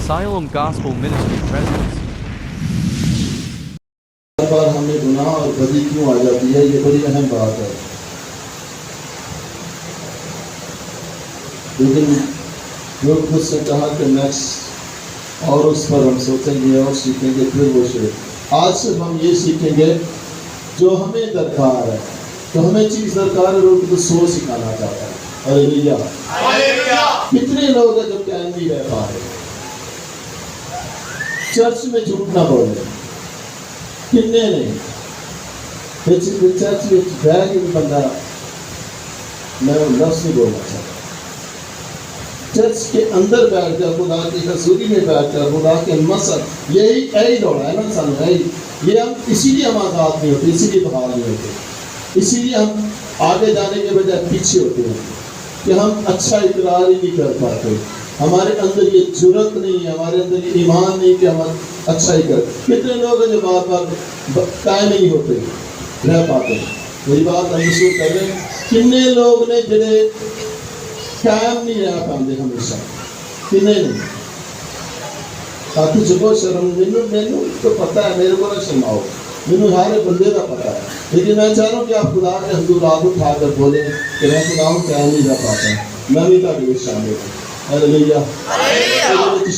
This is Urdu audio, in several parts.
Siloam Gospel Ministry presents. بار ہمیں گناہ اور بدی کیوں آ جاتی ہے، یہ بڑی اہم بات ہے. لیکن جو خود سے کہا کہ نیکسٹ اور اس پر ہم سوچیں گے اور سیکھیں گے، پھر وہ شروع. آج صرف ہم یہ سیکھیں گے جو ہمیں درکار ہے، جو ہمیں چیز درکار ہے، لوگ تو سو سکھانا چاہتا ہے. ہلیلویا. کتنے لوگ ہیں جو قائم نہیں رہ پا رہے، چرچ میں جھوٹ نہ بولے، کتنے نہیں چرچ میں بیٹھ کے بندہ، میں وہ لفظ نہیں بولنا چاہتا، چرچ کے اندر بیٹھ کر خدا کی حضوری میں بیٹھ کر خدا کے مسجد، یہی دوڑا ہے نا انسان. یہ ہم اسی لیے ہم آزاد نہیں ہوتے، اسی لیے بحال نہیں ہوتے، اسی لیے ہم آگے جانے کے بجائے پیچھے ہوتے ہیں کہ ہم اچھا اقرار ہی نہیں کر پاتے. ہمارے اندر یہ جرت نہیں ہے، ہمارے اندر یہ ایمان نہیں کہ ہم اچھا ہی کریں. کتنے لوگ ہیں جو بار بار قائم نہیں ہوتے، رہ پاتے. میری بات ہم محسوس کر رہے ہیں، کتنے لوگ نے جنہیں قائم نہیں رہ پاتے ہمیشہ، کتنے نہیں. تاکہ جب شرم مینو تو پتہ ہے، میرے کو نہ شرماؤ، مینو ہر بندے کا پتہ ہے. لیکن میں چاہ رہا ہوں کہ آپ خدا کے حضور آپ اٹھا کر بولیں کہ میں خدا ہوں قائم نہیں رہ پاتا، میں بھی تاکہ شامل ہوں. ہلیلویا.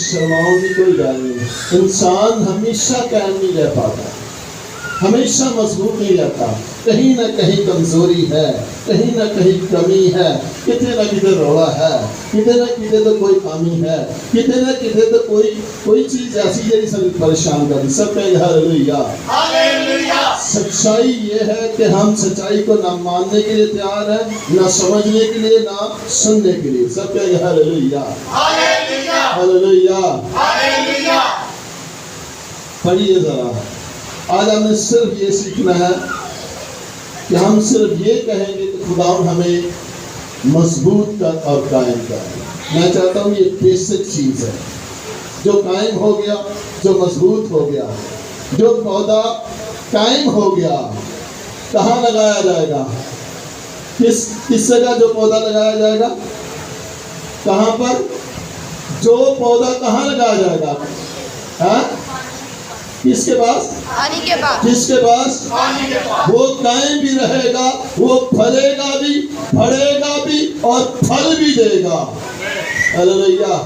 شرماؤں کی کوئی بات نہیں. انسان ہمیشہ قائم نہیں رہ پاتا، ہمیشہ مضبوط نہیں رہتا. کہیں نہ کہیں کمزوری ہے، کہیں نہ کہیں کمی ہے، کتنے نہ کتنے روڑا ہے، کتنے نہ کتنے تو کوئی خامی ہے، کتنے نہ کتنے تو کوئی چیز ایسی ہے جس سے پریشان کر دی. سب میں ہلیلویا. سچائی یہ ہے کہ ہم سچائی کو نہ ماننے کے لیے تیار ہیں، نہ سمجھنے کے لیے، نہ سننے کے لیے. سب میں ہلیلویا. ہلیلویا. پڑھیے ذرا. آج ہم نے صرف یہ سیکھنا ہے کہ ہم صرف یہ کہیں گے کہ خدا ہمیں مضبوط کر اور قائم کر. میں چاہتا ہوں یہ بیسک چیز ہے. جو قائم ہو گیا، جو مضبوط ہو گیا، جو پودا قائم ہو گیا، کہاں لگایا جائے گا؟ کس جگہ جو پودا لگایا جائے گا؟ کہاں پر؟ جو پودا کہاں لگایا جائے گا؟ ہاں؟ کس کے پاس؟ جس کے پاس وہ قائم بھی رہے گا، وہ پھلے گا بھی، بڑھے گا بھی اور پھل بھی دے گا. ہلیلویا.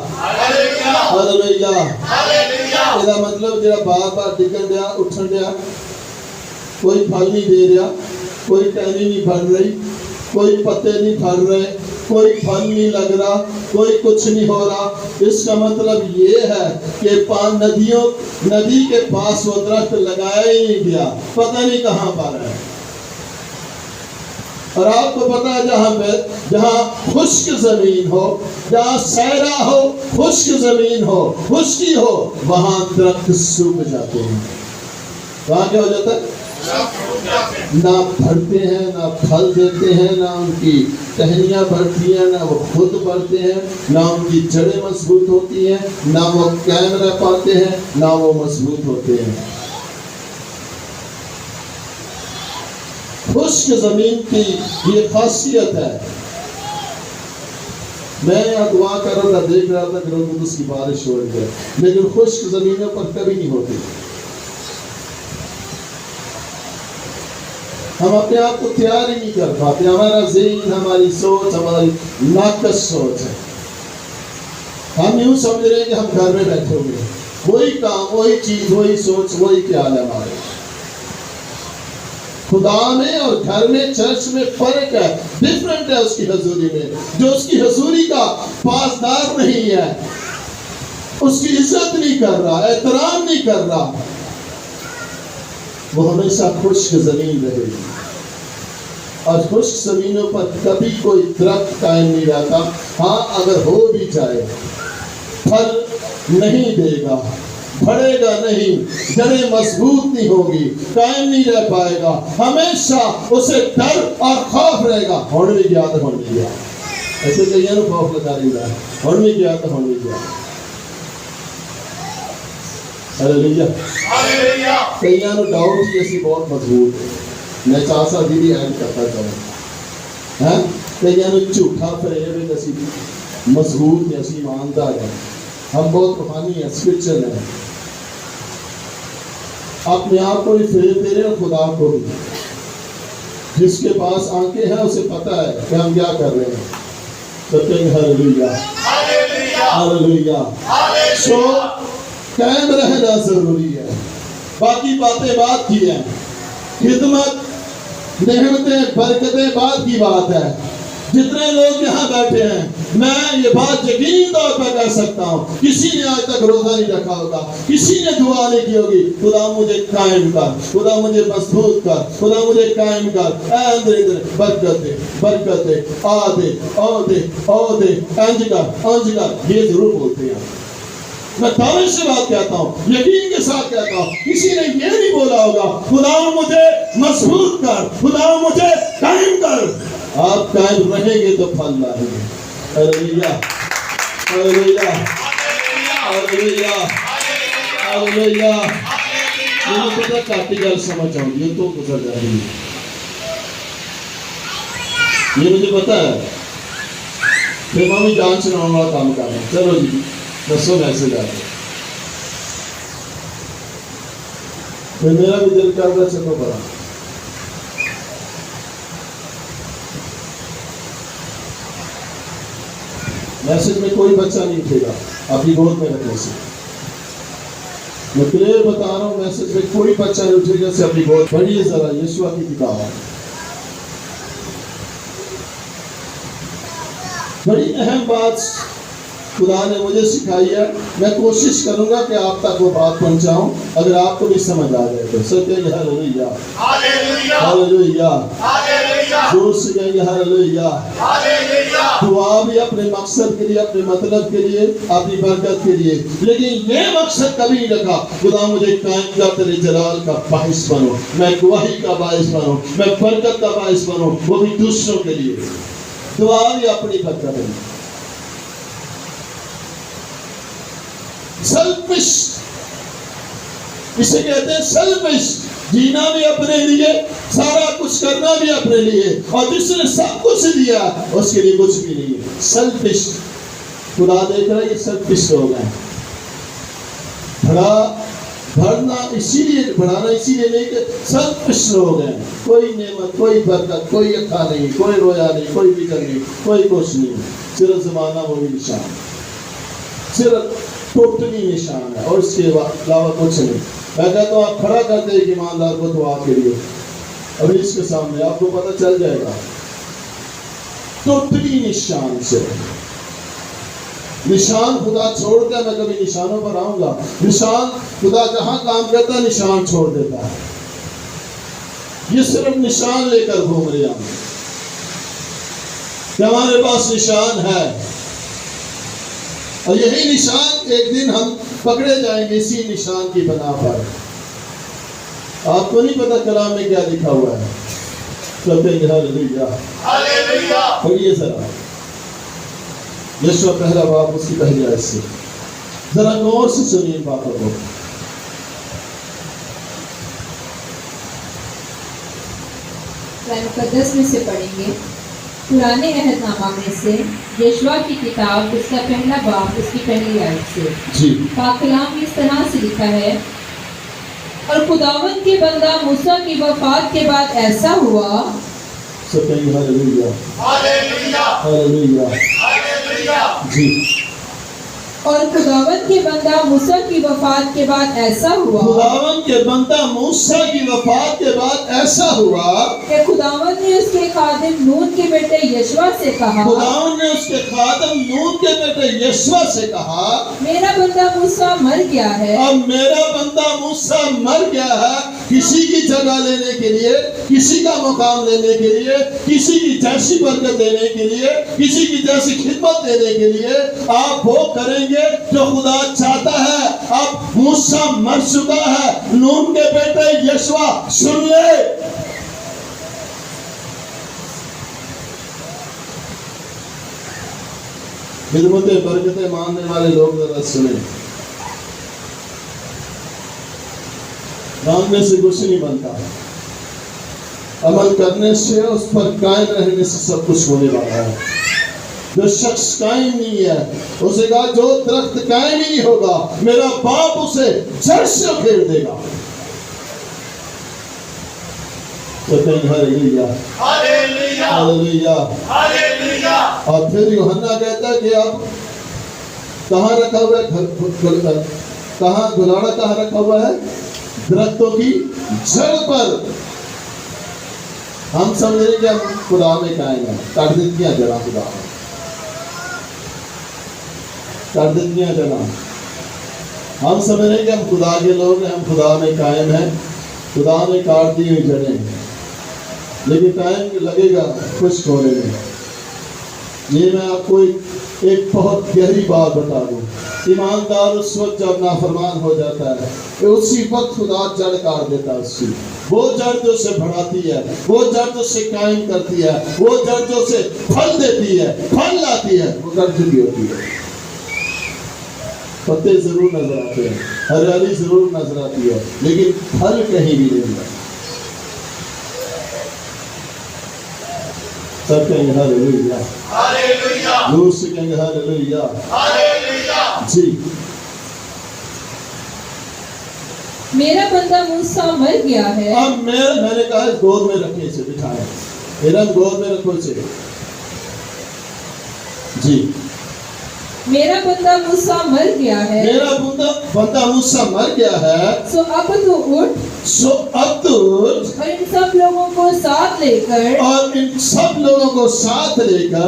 ہلیلویا. یہ مطلب جڑا بار بار ڈگن دیا، اٹھن دیا، کوئی پھل نہیں دے رہا، کوئی ٹہنی نہیں بھر رہی، کوئی پتے نہیں بھر رہے، کوئی پھل نہیں لگ رہا، کوئی کچھ نہیں ہو رہا. اس کا مطلب یہ ہے کہ ندی کے پاس وہ درخت لگایا ہی نہیں گیا، پتہ نہیں کہاں پر ہے. اور آپ کو پتا ہے جہاں خشک زمین ہو، جہاں صحرا ہو، خشک زمین ہو، خشکی ہو، وہاں درخت سوکھ جاتے ہیں. وہاں کیا ہو جاتا ہے؟ نہ بڑھتے ہیں، نہ پھل دیتے ہیں، نہ ان کی ٹہنیاں بڑھتی ہیں، نہ وہ خود بڑھتے ہیں، نہ ان کی جڑیں مضبوط ہوتی ہیں، نہ وہ قائم رہ پاتے ہیں، نہ وہ مضبوط ہوتے ہیں. خشک زمین کی یہ خاصیت ہے. میں یہاں دعا کر رہا تھا، دیکھ رہا تھا کہ روح القدس کی بارش ہو رہی ہے، لیکن خشک زمینوں پر کبھی نہیں ہوتی. ہم اپنے آپ کو تیار ہی نہیں کر پاتے. ہمارا ذہن، ہماری سوچ، ہماری ناقص سوچ ہے. ہم یوں سمجھ رہے ہیں کہ ہم گھر میں بیٹھے ہوئے، وہی کام، وہی چیز، وہی سوچ، وہی خیال ہے ہمارے. خدا میں اور گھر میں، چرچ میں فرق ہے، ڈفرنٹ ہے. اس کی حضوری میں جو اس کی حضوری کا پاسدار نہیں ہے، اس کی عزت نہیں کر رہا، احترام نہیں کر رہا، وہ ہمیشہ خشک زمین رہے گی. اور خشک زمینوں پر کبھی کوئی درخت قائم نہیں رہتا. ہاں اگر ہو بھی جائے، پھل نہیں دے گا، بڑھے گا نہیں، جڑیں مضبوط نہیں ہوگی، قائم نہیں رہ پائے گا. ہمیشہ اسے ڈر اور خوف رہے گا. ہونے بھی گیا تو ہونے گیا، ایسے کہیں نا خوف لگا رہی ہے، ہونے بھی گیا تو ہونے گیا. ہلیلویا. کئیاں نو ڈاؤٹ ہی اسی بہت مضبوط ہے. میں چاہتا بھی ایڈ کرتا چاہوں. کئیاں نو جھوٹا فریب ہے، اسی مضبوط ہے، اسی ایماندار ہے. ہم بہت روحانی ہیں، اسپرچل ہیں، اپنے آپ کو بھی فریب دے رہے ہیں اور خدا کو بھی. جس کے پاس آنکھیں ہیں اسے پتہ ہے کہ ہم کیا کر رہے ہیں. سب کہیں ہاللیلویا، ہاللیلویا. سو قائم رہنا ضروری ہے. باقی باتیں بات کی ہیں، خدمت، نعمتیں، برکتیں بات کی بات ہے. جتنے لوگ یہاں بیٹھے ہیں، میں یہ بات یقینی طور پر کہہ سکتا ہوں، کسی نے آج تک روزہ نہیں رکھا ہوگا، کسی نے دعا نہیں کی ہوگی، خدا مجھے قائم کر، خدا مجھے مضبوط کر، خدا مجھے قائم کر، اے اندر برکت دے، برکت دے، آ دے، آ دے، آ دے، انج کر، یہ ضرور بولتے ہیں. میں دعوت سے بات کہتا ہوں، یقین کے ساتھ کہتا ہوں، کسی نے یہ نہیں بولا ہوگا خدا مجھے مضبوط کر، خدا مجھے قائم کر. آپ قائم رہیں گے تو پھل لائیں گے. ہاللیلویا، ہاللیلویا، ہاللیلویا، ہاللیلویا. مجھے پتا کاٹی گل سمجھ آؤں گی، یہ تو گزر جائے گی، یہ مجھے پتا ہے. پھر میں بھی جان چلانے والا کام کر رہا ہوں. چلو جی دسو میسج آ گیا. پھر میرا بھی دل کر رہا چلو بڑا. میسج میں کوئی بچہ نہیں اٹھے گا اپنی گود میں رکھنے سے. میں کلیئر بتا رہا ہوں، میسج میں کوئی بچہ نہیں اٹھے گا سے اپنی گود. پڑھیے ذرا یشوع کی کتاب، بڑی اہم بات خدا نے مجھے سکھائی ہے. میں کوشش کروں گا کہ آپ تک وہ بات پہنچاؤں، اگر آپ کو بھی سمجھ آ جائے تو. سب کہیں گے ہاللیلویا، ہاللیلویا، زور سے کہیں گے ہاللیلویا. دعا بھی اپنے مقصد کے لیے، اپنے مطلب کے لیے، اپنی برکت کے لیے، لیکن یہ مقصد کبھی نہیں رکھا خدا مجھے قائم کر، تیرے جلال کا باعث بنو، میں گواہی کا باعث بنوں، میں برکت کا باعث بنوں، وہ بھی دوسروں کے لیے. دعا بھی اپنی برکت ہے. سیلفش، اسے کہتے ہیں سیلفش. جینا بھی اپنے لیے، سارا کچھ کرنا بھی اپنے لیے، اور جس نے سب کچھ دیا اس کے لیے کچھ بھی نہیں ہے. سیلفش. خدا دیکھ رہا ہے یہ سیلفش لوگ ہیں. بڑھانا اسی لیے نہیں کہ سیلفش لوگ ہیں. کوئی نعمت، کوئی برکت، کوئی اکھا نہیں، کوئی رویا نہیں، کوئی فکر نہیں، کوئی کچھ نہیں. صرف زمانہ وہی نشان، صرف ٹوٹلی نشان ہے، اور اس کے علاوہ کچھ نہیں. میں کہتا ہوں آپ کھڑا کرتے ایک ایماندار کو دعا کے لیے، ابھی اس کے سامنے آپ کو پتہ چل جائے گا. ٹوٹلی نشان سے. نشان خدا چھوڑ دے، میں کبھی نشانوں پر آؤں گا. نشان خدا جہاں کام کرتا ہے نشان چھوڑ دیتا ہے. یہ صرف نشان لے کر گھوم رہے ہیں کہ ہمارے پاس نشان ہے، اور یہی نشان ایک دن ہم پکڑے جائیں گے اسی نشان کی بنا پر. آپ کو نہیں پتا کلام میں کیا لکھا ہوا ہے. سب کہیں گے ہاللیلویا، ہاللیلویا. پڑھیے ذرا یشوع پہلا باب اس کی پہلی آیت سے، ذرا غور سے سنیے باتوں کو. قرآن مقدس میں سے پڑھیں گے. پرانے عہد نامہ میں سے یشوع کی کتاب اس کا پہلا باب اس کی پہلی آیت سے. جی. پاک کلام اس طرح سے لکھا ہے، اور خداوند کے بندہ موسیٰ کی وفات کے بعد ایسا ہوا. سب کہیں گے ہاللیلویا، ہاللیلویا، ہاللیلویا. جی. اور خداوند کے بندہ موسیٰ کی وفات کے بعد ایسا ہوا، خداوند کے بندہ موسیٰ کی وفات کے بعد ایسا ہوا کہ خداوند نے اس کے خادم نون کے بیٹے یشوع سے کہا، خداوند نے اس کے خادم نون کے بیٹے یشوع سے کہا، میرا بندہ موسیٰ مر گیا ہے. اب میرا بندہ موسیٰ مر گیا ہے. کسی کی جگہ لینے کے لیے، کسی کا مقام لینے کے لیے، کسی کی جیسی برکت دینے کے لیے، کسی کی جیسی خدمت دینے کے لیے آپ وہ کریں گے جو خدا چاہتا ہے. اب موسیٰ مر چکا ہے، نون کے بیٹے یشوع سن لے. خدمتیں برکتیں ماننے والے لوگ ذرا سنیں. مانگنے سے کچھ نہیں بنتا، عمل کرنے سے، اس پر قائم رہنے سے سب کچھ ہونے والا ہے. جو شخص قائم نہیں ہے، اسے کہا جو درخت قائم ہی نہیں ہوگا میرا باپ اسے جڑ سے پھیر دے گا. تو کہیں ہاللویا ہاللویا ہاللویا. اور پھر یوحنا کہتا ہے کہ اب کہاں رکھا ہوا ہے؟ کہاں گلاڑا کہاں رکھا ہوا ہے؟ درختوں کی جڑ پر. ہم سمجھ رہے کہ ہم خدا میں قائم ہیں، کر دیتیاں جڑاں خدا میں، کر دیتیاں جڑاں. ہم سمجھ رہے کہ ہم خدا کے لوگ ہیں، ہم خدا میں قائم ہیں، خدا نے کاٹ دی ہوئی جڑیں، لیکن ٹائم لگے گا خشک ہونے میں. یہ میں آپ کو ایک بہت گہری بات بتا دوں. ایماندار اس وقت جب نافرمان ہو جاتا ہے کہ اسی وقت خدا جڑ کاٹ دیتا ہے. اس کی وہ جڑ جو اسے بڑھاتی ہے، وہ جڑ جو اسے قائم کرتی ہے، وہ جڑ جو اسے پھل دیتی ہے، پھل لاتی ہے، وہ کٹ چکی ہوتی ہے. پتے ضرور نظر آتے ہیں، ہریالی ضرور نظر آتی ہے، لیکن پھل کہیں بھی نہیں ملتا. سب کہیں گے ہاللویا ہاللویا. دور سے کہیں گے ہاللویا ہاللویا. جی. میرا بندہ موسیٰ مر گیا ہے. اب میں نے کہا گود میں رکھے اسے، بٹھائیں میرا گود میں رکھو اسے. جی. میرا بندہ موسیٰ مر گیا ہے. میرا بندہ موسیٰ مر گیا ہے. سو اب تو اٹھ، سو اب تو اٹھ، اور ان سب لوگوں کو ساتھ لے کر، اور ان سب لوگوں کو ساتھ لے کر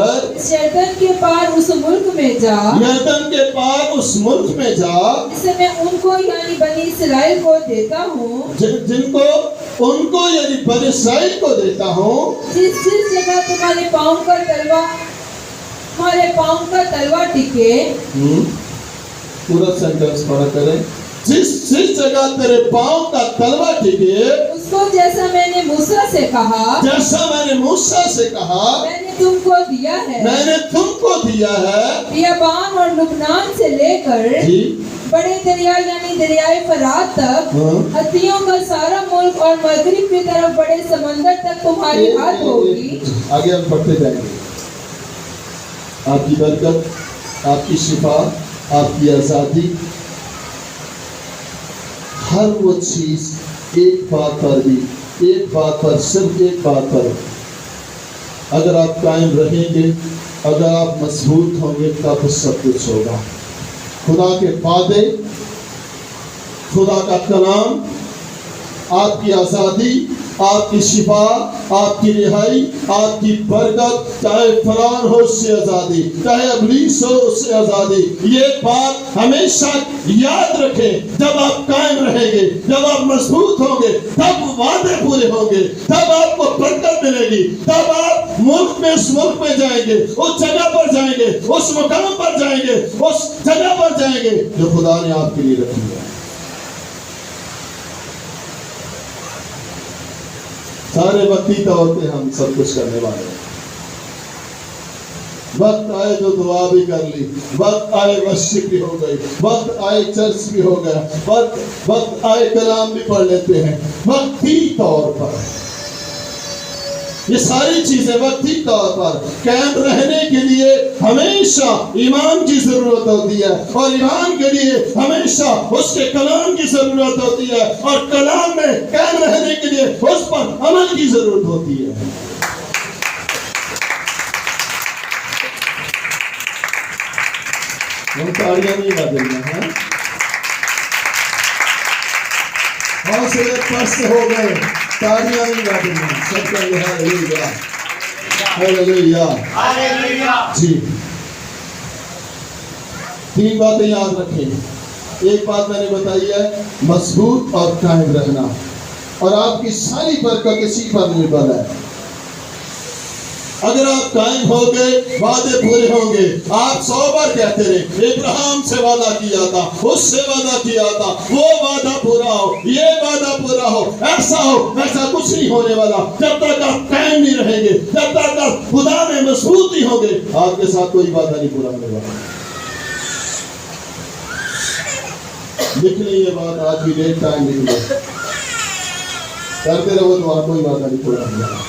یردن کے پار اس ملک میں جا، یردن کے پار اس ملک میں جا جسے میں ان کو یعنی بنی اسرائیل کو دیتا ہوں، جن کو ان کو یعنی بنی اسرائیل کو دیتا ہوں. جس جگہ تمہارے پاؤں کا تلوا ٹکے. پورا سینٹنس پڑھا کریں. جس جگہ تیرے پاؤں کا تلوا ٹکے، اس کو جیسا میں نے موسیٰ سے کہا، جیسا میں نے موسیٰ سے کہا، میں نے تم کو دیا ہے. میں نے تم کو دیا ہے. بیابان اور لبنان سے لے کر جی. بڑے دریا یعنی دریائے فرات تک، ہتھیوں کا سارا ملک اور مغرب کی طرف بڑے سمندر تک تمہاری حد ہوگی. آگے ہم پڑھتے جائیں گے. آپ کی برکت، آپ کی شفا، آپ کی آزادی، ہر وہ چیز ایک بات پر بھی، ایک بات پر، صرف ایک بات پر اگر آپ قائم رہیں گے، اگر آپ مضبوط ہوں گے تب سب کچھ ہوگا. خدا کے وعدے، خدا کا کلام، آپ کی آزادی، آپ کی شفا، آپ کی رہائی، آپ کی برکت، چاہے فرعون ہو اس سے آزادی، چاہے ابلیس ہو اس سے آزادی. یہ بات ہمیشہ یاد رکھیں. جب آپ قائم رہیں گے، جب آپ مضبوط ہوں گے، تب وعدے پورے ہوں گے، تب آپ کو برکت ملے گی، تب آپ ملک میں اس ملک میں جائیں گے، اس جگہ پر جائیں گے، اس مقام پر جائیں گے، اس جگہ پر جائیں گے جو خدا نے آپ کے لیے رکھی ہے. سارے وقتی طور پہ ہم سب کچھ کرنے والے ہیں. وقت آئے جو دعا بھی کر لی، وقت آئے مسجد بھی ہو گئی، وقت آئے چرچ بھی ہو گیا، وقت آئے کلام بھی پڑھ لیتے ہیں. وقتی طور پر یہ ساری چیزیں وقتی طور پر قائم رہنے کے لیے ہمیشہ ایمان کی ضرورت ہوتی ہے، اور ایمان کے لیے ہمیشہ اس کے کلام کی ضرورت ہوتی ہے، اور کلام میں قائم رہنے کے لیے اس پر عمل کی ضرورت ہوتی ہے. ہم تاڑیاں نہیں بجیں ہیں، حوصلے پست ہو گئے، تاڑیاں نہیں بجیں ہیں. سب کا یہ ہاللویا ہاللویا ہاللویا. جی. 3 باتیں یاد رکھیں. ایک بات میں نے بتائی ہے، مضبوط اور قائم رہنا، اور آپ کی ساری برکت اسی پر نربھر ہے. اگر آپ قائم ہو گئے، وعدے پورے ہوں گے. آپ 100 بار کہتے رہے ابراہیم سے وعدہ کیا تھا، اس سے وعدہ کیا تھا، وہ وعدہ پورا ہو، یہ وعدہ پورا ہو، ایسا ہو، ویسا کچھ نہیں ہونے والا. جب تک آپ قائم نہیں رہیں گے، جب تک آپ خدا میں مضبوط نہیں ہوں گے، آپ کے ساتھ کوئی وعدہ نہیں پورا ہونے والا. لکھ لیں یہ بات، آج بھی ڈیٹ ٹائم لکھ لیں. کرتے رہو تو آپ کوئی وعدہ نہیں پورا ہونے والا.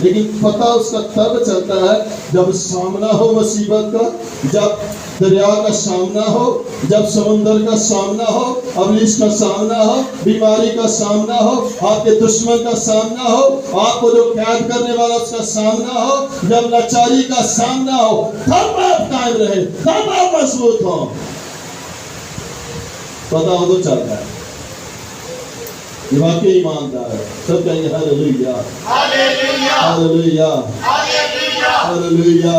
لیکن پتہ اس کا تب چلتا ہے جب سامنا ہو مصیبت کا، جب دریا کا سامنا ہو، جب سمندر کا سامنا ہو، ابلیس کا سامنا ہو، بیماری کا سامنا ہو، آپ کے دشمن کا سامنا ہو، آپ کو جو قید کرنے والا اس کا سامنا ہو، جب لاچاری کا سامنا ہو، تب آپ قائم رہے، تب آپ مضبوط ہوں۔ پتہ ہو تو چلتا ہے یہ واقعی ایماندار ہے۔ سب کہیں گے ہاللیلویہ، ہاللیلویہ، ہاللیلویہ۔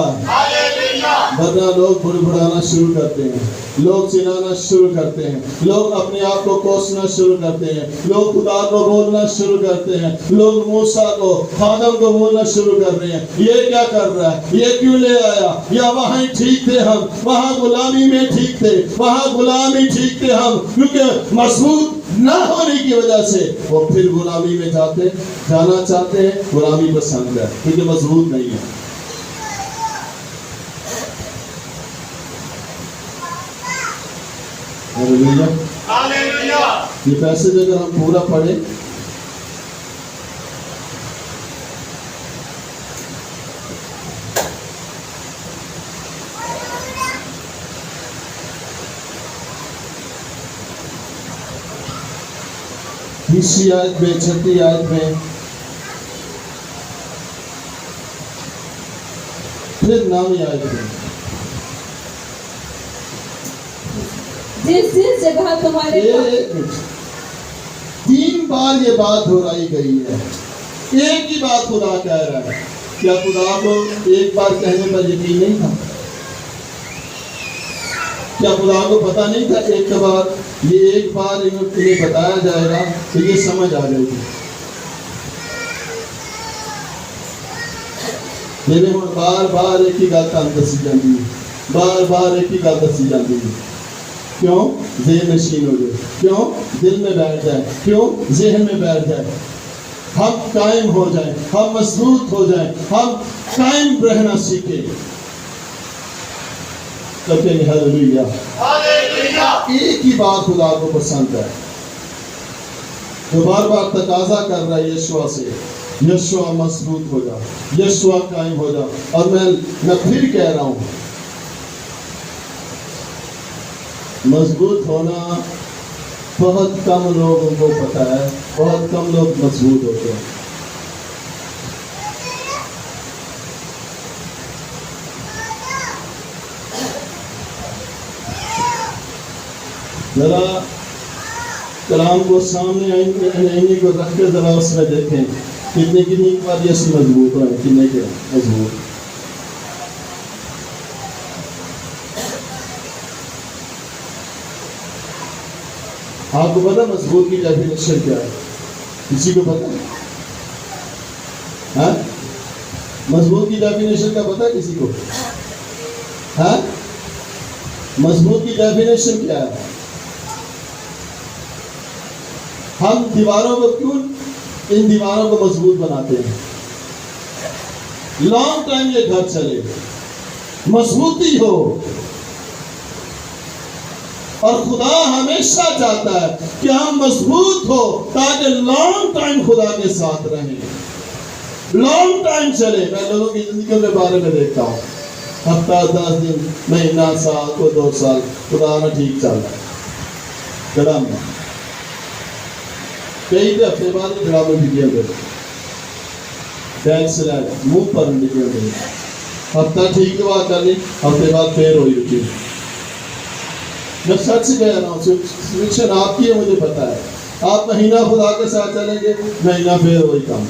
ورنہ لوگ بڑبڑانا شروع کرتے ہیں، لوگ چلانا شروع کرتے ہیں، لوگ اپنے آپ کو کوسنا شروع کرتے ہیں، لوگ خدا کو بولنا شروع کرتے ہیں، لوگ موسیٰ کو، خادم کو بولنا شروع کر رہے ہیں، یہ کیا کر رہا ہے، یہ کیوں لے آیا، یا وہاں ہی ٹھیک تھے ہم، وہاں غلامی میں ٹھیک تھے، وہاں غلامی ٹھیک تھے ہم، کیونکہ مضبوط نہ ہونے کی وجہ سے وہ پھر غلامی میں جانا چاہتے ہیں۔ غلامی پسند ہے کیونکہ مضبوط نہیں ہے۔ ہاللیلویہ۔ یہ پیسج اگر ہم پورا پڑھیں تیسری آیت میں، چھٹی آیت میں، پھر نامی آیت میں، جس جگہ تمہارے تین بار یہ بات دہرائی گئی ہے، ایک ہی بات خدا کہہ رہا ہے۔ کیا خدا کو ایک بار کہنے پر یقین نہیں تھا؟ کیا خدا کو پتا نہیں تھا ایک بار یہ ایک بار انہیں بتایا جائے گا تو یہ سمجھ آ جائے گی؟ میرے ہوں بار بار ایک ہی گل تم دسی جاتی ہے، بار بار ایک ہی گل دسی جاتی ہے۔ کیوں؟ ذہن نشین ہو جائے، کیوں؟ دل میں بیٹھ جائے، کیوں؟ ذہن میں بیٹھ جائے، ہم قائم ہو جائیں، ہم مضبوط ہو جائیں، ہم قائم رہنا سیکھیں۔ ہاللیلویہ۔ ایک ہی بات خدا کو پسند ہے جو بار بار تقاضا کر رہا ہے یشوع سے، یشوع مضبوط ہو جا، یشوع قائم ہو جا۔ اور میں پھر کہہ رہا ہوں، مضبوط ہونا بہت کم لوگوں کو پتا ہے، بہت کم لوگ مضبوط ہوتے ہیں۔ ذرا کلام کو سامنے آئینے کو رکھ کے ذرا اس میں دیکھیں کتنی بار یہ مضبوط ہوئے، کتنے کے مضبوط۔ آپ کو پتا مضبوط کی ڈیفینیشن کیا ہے؟ کسی کو پتا ہے؟ ہاں؟ مضبوط کی ڈیفینیشن کا پتا ہے کسی کو؟ ہاں؟ مضبوط کی ڈیفینیشن کیا ہے؟ ہم دیواروں کو کیوں ان دیواروں کو مضبوط بناتے ہیں؟ لانگ ٹائم یہ گھر چلے، مضبوطی ہو، اور خدا ہمیشہ چاہتا ہے کہ ہم مضبوط ہو تاکہ لانگ ٹائم خدا کے ساتھ رہیں، لانگ ٹائم چلے۔ میں لوگوں کی زندگیوں کے بارے میں دیکھتا ہوں، ہفتہ 10 دن، مہینہ، سال کو 2 سال خدا نہ ٹھیک چل رہا ہے، گڑا میں کئی ہفتے بعد گڑا میں ویڈیو دے بیک سلائڈ منہ پر ویڈیو دے، ہفتہ ٹھیک دعا کر لی، ہفتے بعد پھر ہوئی روٹی۔ میں سچ کہہ رہا ہوں، سچویشن آپ کی ہے، مجھے پتا ہے۔ آپ مہینہ خدا کے ساتھ چلیں گے، مہینہ پھر وہی کام،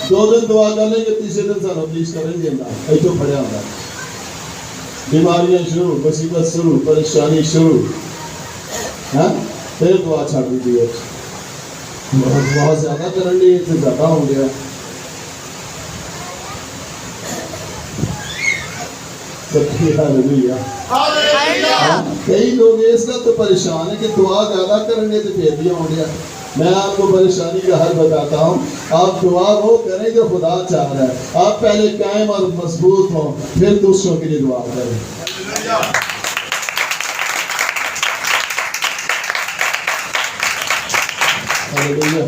2 دن دعا کر لیں گے، تیسرے دن سانو پلیز کریں گے نا، ایتھوں پڑیا ہوتا ہے، بیماریاں شروع، مصیبت شروع، پریشانی شروع، ہاں پھر دعا چھاڑ دیجیے۔ بہت زیادہ کرنے لیے سے زیادہ ہو گیا۔ کئی لوگ اس کا تو پریشان ہے کہ دعا زیادہ کرنے سے پھر بھی ہو گیا۔ میں آپ کو پریشانی کا حل بتاتا ہوں، آپ دعا وہ کریں جو خدا چاہ رہا ہے، آپ پہلے قائم اور مضبوط ہوں، پھر دوسروں کے لیے دعا کریں۔ ہاللیلویہ،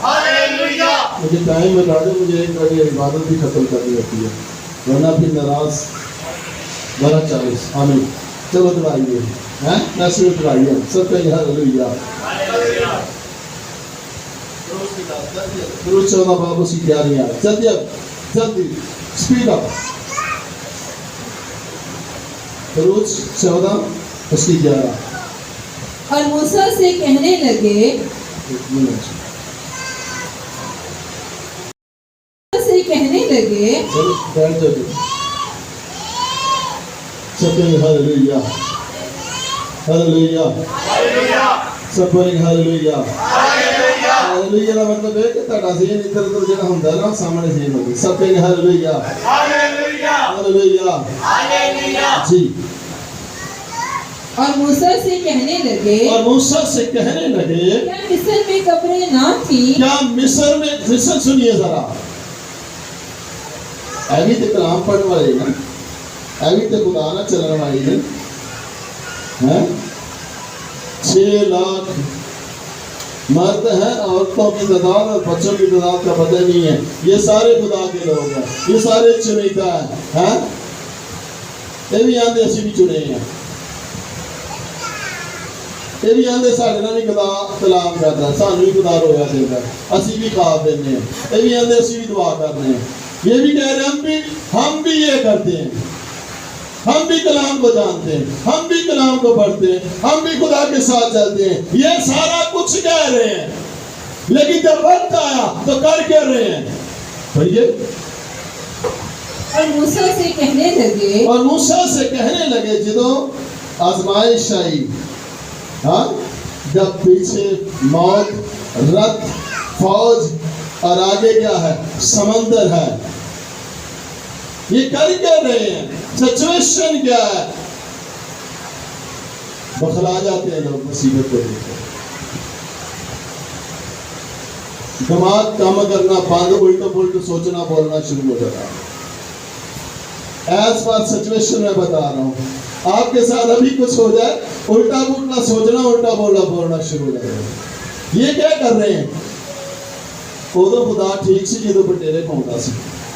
ہاللیلویہ۔ مجھے ٹائم بتا دیں, مجھے 1 بجے عبادت بھی ختم کرنی ہوتی ہے, ورنہ پھر ناراض 12:40. آمین. چلو دلائیے میسج دلائیے سب کہیں ہاللویا. درود 14 باب اس کی تیاریاں جلدی اسپیڈ اپ. درود 14 اس کی 11. اور موسیٰ سے کہنے لگے چلو بیٹھ جاؤ. سب کہیں ہاللویا ہاللویا سب کہیں ہاللویا. ہاللویا کا مطلب ہے کہ تہاڈا ذہن ادھر ادھر جڑا ہوندا ہے نا سامنے ذہن ہوگی. سب کہیں ہاللویا ہاللویا جی. اور موسیٰ سے کہنے لگے کیا مصر میں قبریں نہ تھی؟ کیا مصر میں, مصر سنیے ذرا, ایوی تے کلام پڑھنے والے نا, ایوی تے خدا نہ چلنے والے ہیں. 6 لاکھ مرد ہیں, عورتوں کی تعداد اور بچوں کی تعداد کا پتہ نہیں ہے. یہ سارے خدا کے لوگ ہیں, یہ سارے چنیدہ ہیں. یہ بھی آندے اسی بھی چنے ہیں, یہ بھی آندے ساڑھے نہ بھی خدا کلام کرتا ہے, سانو بھی خدا رویا دیتا ہے, اسی بھی خواب دینے ہیں. یہ بھی آندے اسی بھی دعا کرنے ہیں. یہ بھی کہہ رہے ہیں ہم بھی یہ کرتے ہیں, ہم بھی کلام کو جانتے ہیں, ہم بھی کلام کو پڑھتے ہیں, ہم بھی خدا کے ساتھ چلتے ہیں. یہ سارا کچھ کہہ رہے ہیں, لیکن جب وقت آیا تو کر کے رہے ہیں. پڑھیے. اور موسیٰ سے کہنے لگے جدو آزمائش آئی, ہاں, جب پیچھے موت, رت, فوج اور آگے کیا ہے, سمندر ہے. یہ کر کے رہے ہیں. سچویشن کیا ہے, بخلا جاتے ہیں لوگ مصیبت کو دیکھ کر. دماغ کام کرنا بند, الٹا پلٹا سوچنا بولنا شروع ہو جاتا ہے. ایز پر سچویشن میں بتا رہا ہوں, آپ کے ساتھ ابھی کچھ ہو جائے, الٹا پلٹا سوچنا, الٹا بولنا شروع ہو جائے. یہ کیا کر رہے ہیں؟ ادو خدا ٹھیک سی جدو بٹیرے پاؤں سی,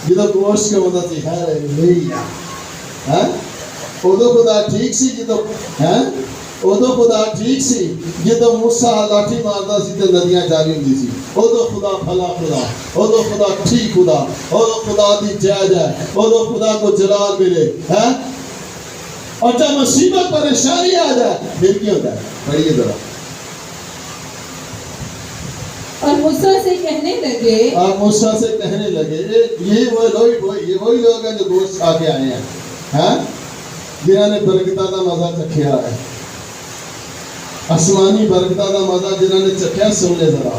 جدو گوشت کے ہوتا سی, ہاللویا. ادو خدا ٹھیک سی جدو ادو خدا ٹھیک سی جدو موسیٰ لاٹھی مارتا سی تے ندیاں جاری ہوندی سی. ادو خدا بھلا خدا, ادو خدا ٹھیک خدا, ادو خدا دی جائز ہے, ادو خدا کو جلال ملے. اور جب مصیبت پریشانی آ جائے پھر کیا ہوتا ہے؟ پڑھیے ذرا. اور موسیٰ سے کہنے لگے یہ وہی لوگ ہیں جو گوشت کھا کے آئے ہیں, جنہوں نے برکتہ دا مزہ چکھیا ہے, آسمانی برکتہ دا مزہ جنہوں نے چکھیا. سن لے ذرا,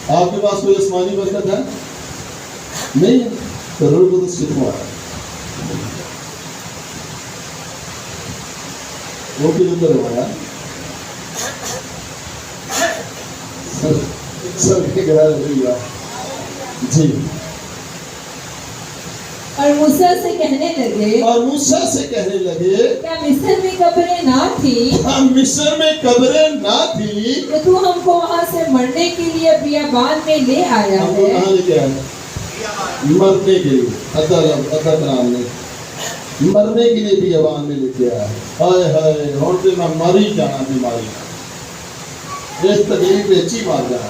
آپ کے پاس کوئی آسمانی برکت ہے نہیں؟ تو روح القدس کتوں آیا, وہ کدھر ہوا سب کے گھر ہوئی جی. اور موسیٰ سے کہنے لگے کیا مصر میں قبریں نہ تھی کہ تو ہم کو وہاں سے مرنے کے لیے بیابان میں لے آیا ہے. مرنے کے لیے مرنے کے لیے بیابان میں لے کے آیا. ہائے ہائے, اور تو میں مر ہی جانا بیماری, اس تکلیف بیچی مار جانا,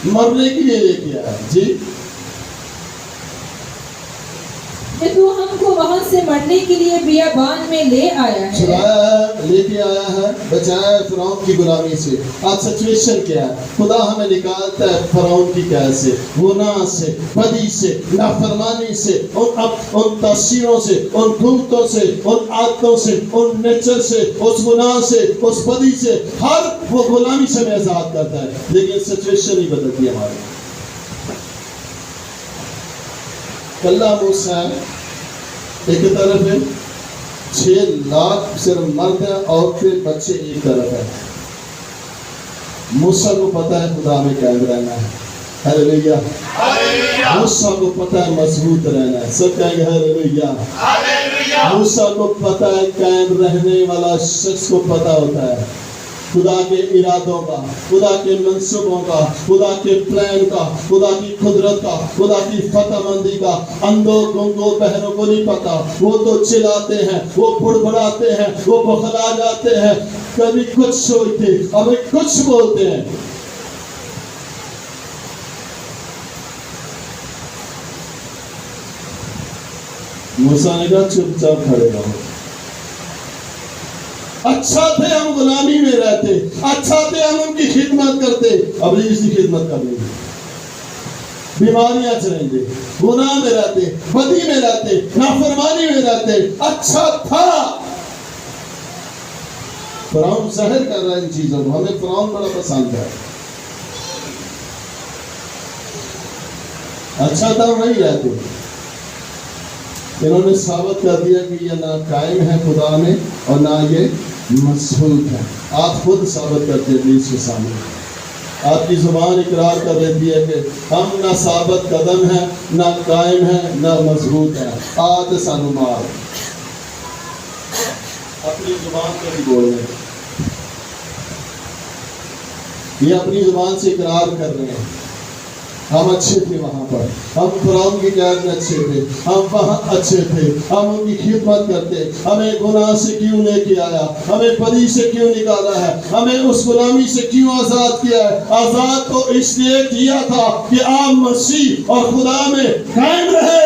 مرنے کے لیے لے کے آیا جی. کہ تو ہم کو وہاں سے مرنے کے لیے بیابان میں لے آیا ہے, چھڑایا ہے, لے کے آیا ہے, بچایا ہے فرعون کی غلامی سے. آج سچویشن کیا ہے؟ خدا ہمیں نکالتا ہے فرعون کی قید سے, گناہ سے, بدی سے, نافرمانی سے, ان تاثیروں سے, ان گھومتوں سے, ان عادتوں سے, ان نیچر سے, اس گناہ سے, اس بدی سے, ہر وہ غلامی سے ہمیں آزاد کرتا ہے. لیکن سچویشن ہی بدلتی ہے ہماری. کلہ موسیٰ ایک طرف ہے, 6 لاکھ صرف مرد ہیں, عورتیں بچے ایک طرف ہے. موسیٰ کو پتا ہے خدا میں قائم رہنا ہے. ہاللویا. موسیٰ کو پتا ہے مضبوط رہنا ہے. سب کہیں گے ہاللویا. موسیٰ کو پتا ہے قائم رہنے والا شخص کو پتا ہوتا ہے خدا کے ارادوں کا، خدا کے منصوبوں کا، خدا کے پلان کا، خدا کی قدرت کا، خدا کی فتح مندی کا اندھوں گنگوں بہنوں کو نہیں پتا. وہ تو چلاتے ہیں، وہ بڑبڑاتے ہیں، وہ بخلا جاتے ہیں، کبھی کچھ سوچتے ابھی کچھ بولتے ہیں. موسیٰ نے کہا چپ چاپ کھڑے رہو. اچھا تھے ہم غلامی میں رہتے، اچھا تھے ہم ان کی خدمت کرتے. اب اس کی خدمت کر لیں گے، بیماریاں چلیں گے، گناہ میں رہتے، بدی میں رہتے، نافرمانی میں رہتے. اچھا تھا. فرعون ظاہر کر رہا ہے ان چیزوں کو. ہمیں فرعون بڑا پسند ہے. اچھا تھا وہی رہتے. انہوں نے ثابت کر دیا کہ یہ نہ قائم ہے خدا میں اور نہ یہ مسحوق ہے. آپ خود ثابت کرتے ہیں ابلیس کے سامنے. آپ کی زبان اقرار کر دیتی ہے کہ ہم نہ ثابت قدم ہیں، نہ قائم ہیں، نہ مضبوط ہیں. آج سانو مار. اپنی زبان سے بھی بول رہے ہیں، یہ اپنی زبان سے اقرار کر رہے ہیں. ہم اچھے تھے وہاں پر، ہم فرعون کی قید میں اچھے تھے، ہم وہاں اچھے تھے، ہم ان کی خدمت کرتے. ہمیں گناہ سے کیوں لے کے آیا، ہمیں بدی سے کیوں نکالا ہے، ہمیں اس غلامی سے کیوں آزاد کیا ہے. آزاد تو اس لیے کیا تھا کہ آپ مسیح اور خدا میں قائم رہے.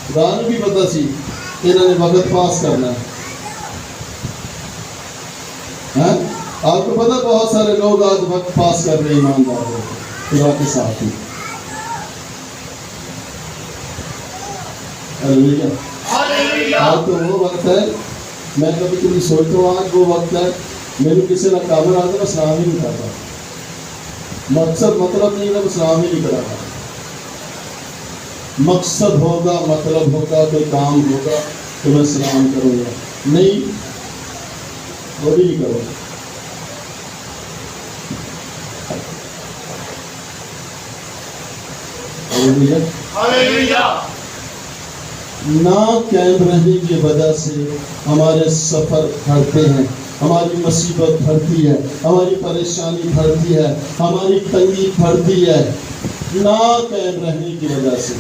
خدا نے بھی پتا سی انہوں نے وقت پاس کرنا ہے. آپ کو پتا بہت سارے لوگ آج وقت پاس کر رہے ہیں ایماندار ہو خدا کے ساتھ ہی. آج تو وہ وقت ہے، میں کبھی کبھی سوچتا ہوں آج وہ وقت ہے میرے کسی نہ کامر آتا میں سلام ہی نہیں کرتا. مقصد مطلب نہیں ہے، میں سلام ہی نہیں کرتا. مقصد ہوگا، مطلب ہوگا، کوئی کام ہوگا تو میں سلام کروں گا. نہیں وہ بھی نہیں کروں گا. نہ قائم رہنے کی وجہ سے ہمارے سفر بڑھتے ہیں، ہماری مصیبت بڑھتی ہے، ہماری پریشانی بڑھتی ہے، ہماری تنگی بڑھتی ہے. نہ قائم رہنے کی وجہ سے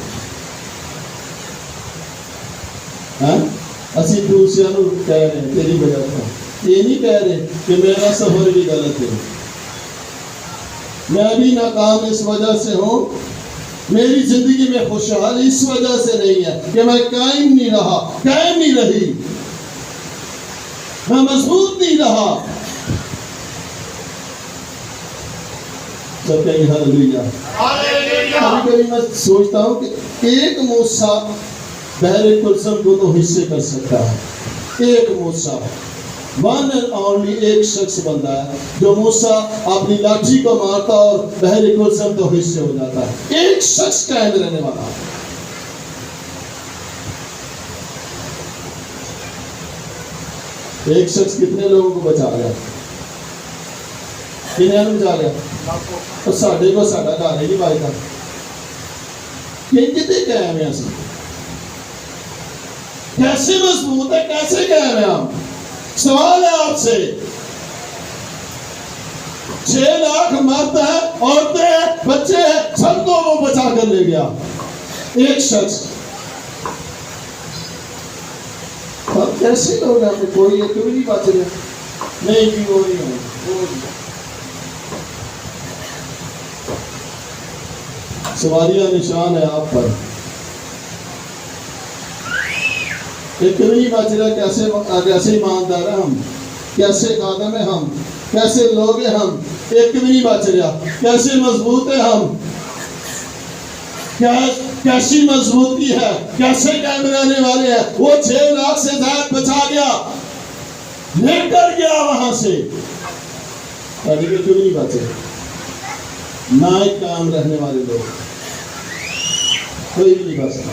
اسی دوسرے کو کہہ رہے ہیں تیری وجہ سے. یہ نہیں کہہ رہے کہ میرا سفر بھی غلط ہے، میں بھی ناکام اس وجہ سے ہوں، میری زندگی میں خوشحالی اس وجہ سے نہیں ہے کہ میں قائم نہیں رہا، قائم نہیں رہی، میں مضبوط نہیں رہا. سب کہیں ہاللویا. کبھی کبھی میں سوچتا ہوں کہ ایک موسیٰ بحر کلثم کو تو حصے کر سکتا ہے. ایک موسیٰ، ون اینڈ اونلی ایک شخص بنتا ہے جو موسیٰ اپنی لاٹھی کو مارتا اور بحر کلثم تو حصے ہو جاتا ہے. ایک شخص قائم رہنے والا. ایک شخص کتنے لوگوں کو بچا گیا؟ کنہیں بچا گیا؟ اور ساڑھے کو ساڑھا گھر ہی نہیں پائے تھا. یہ کتنے قائم ہیں اصل؟ کیسے مضبوط ہے، کیسے قائم ہیں ہم؟ سوال ہے آپ سے. 6 لاکھ مرد ہیں، عورتیں ہیں، بچے ہیں، سب کو وہ بچا کر لے گیا ایک شخص. اب کیسے لوگ ہیں؟ کوئی ایک بھی نہیں بچ رہے. نہیں جی وہ نہیں ہوں. سواریہ نشان ہے آپ پر. ایک بھی نہیں بچ رہا. کیسے ایماندار ہیں ہم، کیسے خادم ہیں ہم، کیسے لوگ ہیں ہم. ایک بھی نہیں بچ رہا. کیسے مضبوط ہیں ہم، کیسی مضبوطی ہے، کیسے قائم رہنے والے ہیں. وہ 6 لاکھ سے زائد بچا گیا، لے کر گیا وہاں سے. کیوں نہیں بچے؟ نہ ایک قائم رہنے والے لوگ کوئی بھی نہیں بچتا.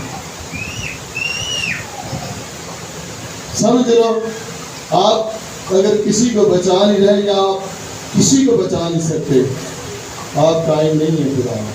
سمجھ لو آپ اگر کسی کو بچا نہیں رہے یا آپ کسی کو بچا نہیں سکتے، آپ قائم نہیں ہیں خدا میں.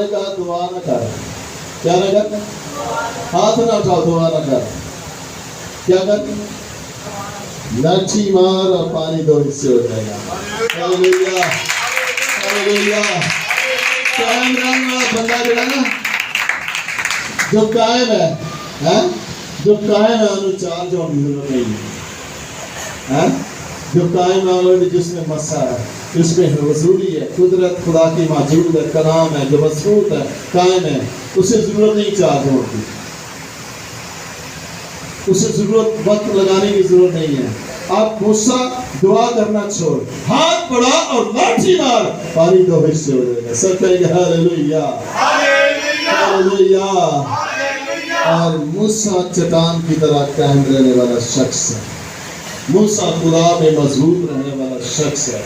نے کہا دعا نہ کر. کیا نہ کر؟ ہاتھ نہ اٹھاؤ, دعا نہ کر. کیا کر؟ لاٹھی مار اور پانی دو حصے ہو جائے گا. ہاللیلویہ ہاللیلویہ. قائم رہنا بندہ جو ہے نا, جو قائم ہے, جو قائم ہے انہوں چارج ہونے کی ضرورت نہیں ہے. جو قائم ہے جس میں مسا ہے, اس میں حضوری ہے, قدرت خدا کی موجود ہے, کلام ہے جو مضبوط ہے, قائم ہے, اسے ضرورت نہیں چارج ہوتی, اسے ضرورت وقت لگانے کی ضرورت نہیں ہے. آپ غصہ دعا کرنا چھوڑ, ہاتھ بڑھا اور لاٹھی مار, پانی دو حصے ہو جائے گا. سب کہیں گے ہاللیلویہ ہاللیلویہ. اور موسیٰ چٹان کی طرح قائم رہنے والا شخص ہے. موسیٰ خدا میں مضبوط رہنے والا شخص ہے.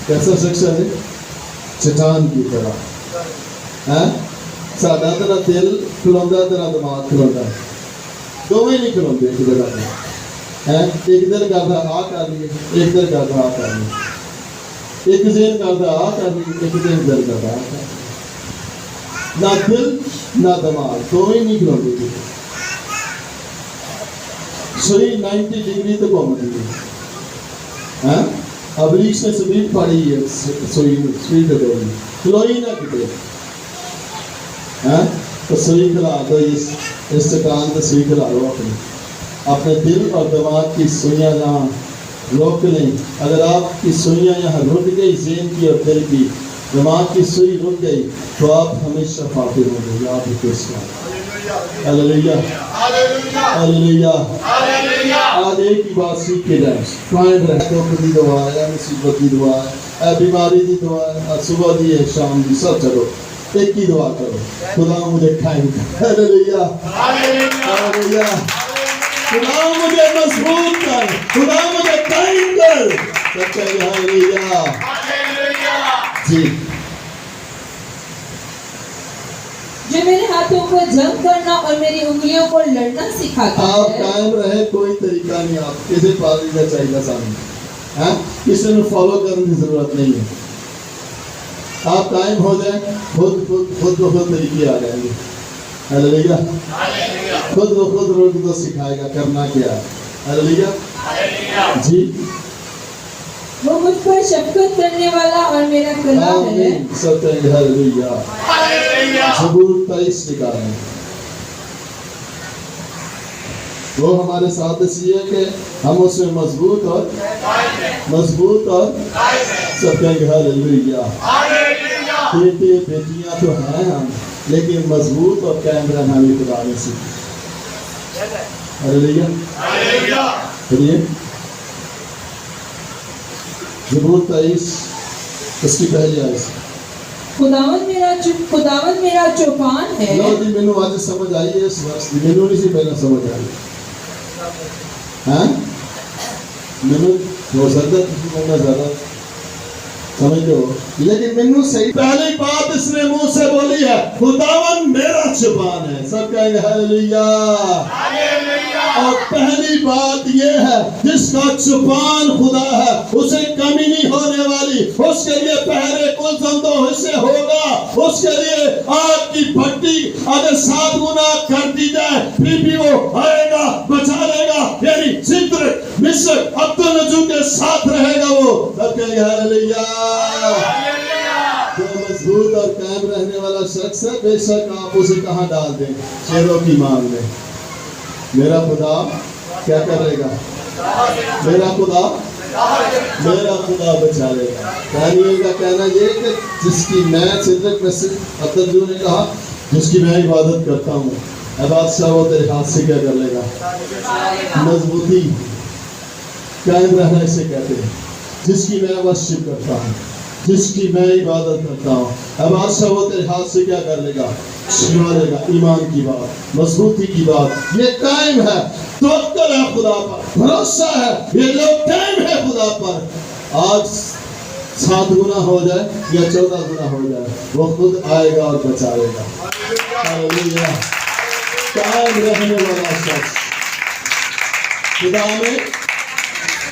کیسا شخص ہے؟ چٹان کی طرح. ساڈا تیرا دل کھلوندا, تیرا دماغ کھلوندا, دونوں نہیں کھلوندے ایک جگہ پہ. ایک دل کردا آ کر لیے, ایک دل کردا آ کر لیے, ایک ذہن کردا آ کر لیے, ایک ذہن دل کردا آ کر لیے. نہ دل نہ دماغ, دونوں نہیں کھلوندے. سوئی 90 ڈگری تک گھوم رہی ہے. ابلیس نے سپیڈ پاڑی ہے, سوئی سپیڈ دے رہی, کھلوئی نہ کتے. تو سوئی کھلا دو, اس چٹان سے سوئی کھلا دو. اپنے دل اور دماغ کی سوئیاں جہاں روک لیں. اگر آپ کی سوئیاں یہاں رک گئی, ذہن کی اور دل کی, دماغ کی سوئی رک گئی, تو آپ ہمیشہ فاتح ہوں گے. یاد رکھو اس بات. ہاللیلویہ ہاللیلویہ. آج ایک ہی بات سیکھ کے جائیں, قائم رہے. دکھ دی دعا ہے, مصیبت دی دعا ہے, بیماری دی دعا ہے, صبح دی ہے, شام دی, سب چلو ایک ہی دعا کرو, خدا مجھے قائم کر. ہاللیلویہ ہاللیلویہ. خدا مجھے مضبوط کر, خدا مجھے قائم کر. سب کہیں ہاللیلویہ. جی, جو میرے ہاتھوں کو جنگ کرنا اور میری انگلیوں کو لڑنا سکھاتا ہے. آپ قائم رہے, کوئی طریقہ نہیں, آپ کسی پالی کا چاہیے سامنے, کسی نے فالو کرنے کی ضرورت نہیں ہے. آپ قائم ہو جائیں, خود بخود طریقے آ جائیں گے. ہاللیلویہ. خود بخود روز تو سکھائے گا کرنا کیا ہے. ہاللیلویہ. جی, وہ مجھ پر شفقت کرنے والا اور میرا کلام ہے. سب کہیں گے ہاللیلویہ. زبور 23 نکالیں. وہ ہمارے ساتھ اس لیے کہ ہم اس میں مضبوط اور سب کہیں گے ہاللیلویہ. بیٹے بیٹیاں تو ہیں ہم, لیکن مضبوط اور قائم رہنا بھی خدا نے سکھایا. ہاللیلویہ. پڑھیے زبور 23 اس کی پہلی آیت. خداوند میرا چوپان ہے. لو جی, مینوں آج سمجھ آئی ہے اس وقت, مینوں نہیں سی پہلے سمجھ آئی. مینوں ہو سکتا ہے زیادہ سمجھتے ہو, لیکن مینوں صحیح پہلی بات اس نے منہ سے بولی ہے, خداوند میرا چوپان ہے. سب کہیں گے ہاللیلویہ. اور پہلی بات یہ ہے, جس کا چوپان خدا ہے اسے کمی نہیں ہونے والی. اس کے لیے پہرے کو دو حصے ہوگا. اس کے لیے آگ کی بھٹی اگر 7 گنا کر دی جائے پھر بھی وہ آئے گا, بچا لے گا. یعنی صدرک مصرک عبدالنجو کے ساتھ رہے گا وہ. سب کہیں گے ہاللیلویہ. جو مضبوط اور قائم رہنے والا شخص ہے, بے شک آپ اسے کہاں ڈال دیں, شیروں کی مانگ میں. میرا خدا کیا کرے گا؟ میرا خدا بچا لے گا. دانیل کا کہنا یہ کہ جس کی میں صدرک میں عبدالنجو نے کہا جس کی میں عبادت کرتا ہوں, اے بادشاہ وہ تیرے ہاتھ سے کیا کر لے گا؟ مضبوطی قائم رہنا اسے کہتے ہیں. جس کی میں ورشپ کرتا ہوں, جس کی میں عبادت کرتا ہوں, اب بادشاہ وہ تیرے ہاتھ سے کیا کر لے گا؟ چھڑا لے گا. ایمان کی بات, مضبوطی کی بات, یہ قائم ہے. توکل ہے خدا پر, بھروسہ ہے, یہ لوگ قائم ہے خدا پر. آج 7 گنا ہو جائے یا 14 گنا ہو جائے, وہ خود آئے گا اور بچائے گا. ہاللیلویہ. قائم رہنے والا شخص خدا میں